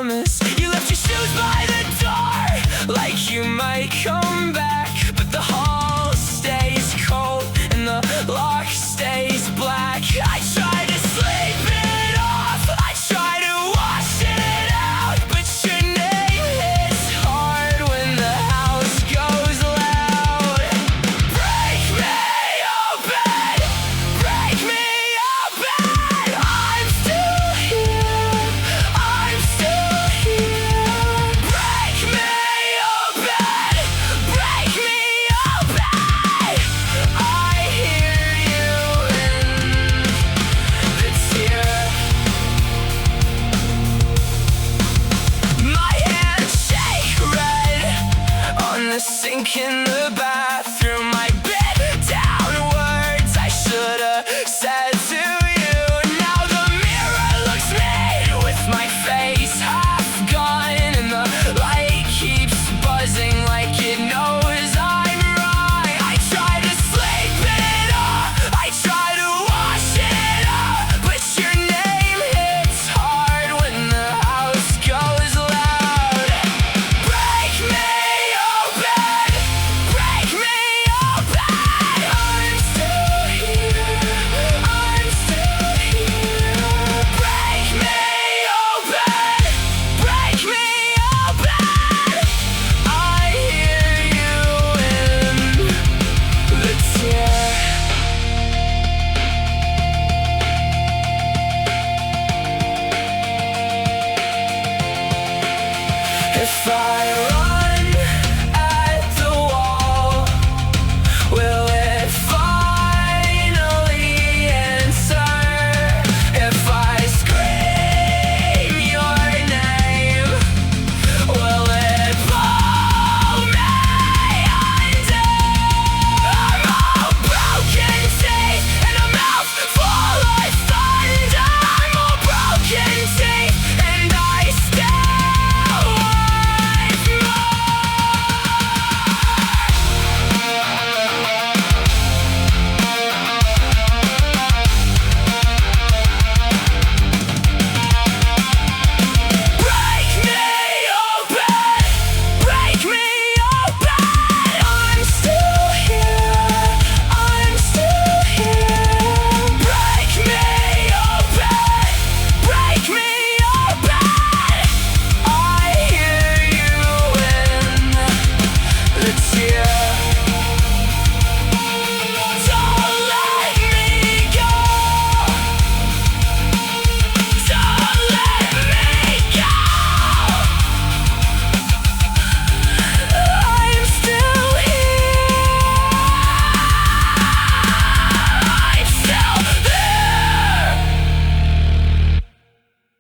promise. You left your shoes by the door, like you might come back, but the hall stays cold and the lock stays black. I try to sleep it off, I try to wash it out, but your name hits hard when the house goes loud. Break me open, break me open. I'm still here, I'm still here. Break me open, break me open. I hear you in the tear. My hands shake red on the sink in the bathroom. I bit down words I should have said to you. Now the mirror looks me with my face half gone, and the light keeps buzzing like it knows I'm wrong. I try to sleep it off, I try to wash it out, but your name hits hard when the house goes loud. Break me open, break me open. I'm still here, I'm still here. Break me open, break me open. I hear you in the tear. If I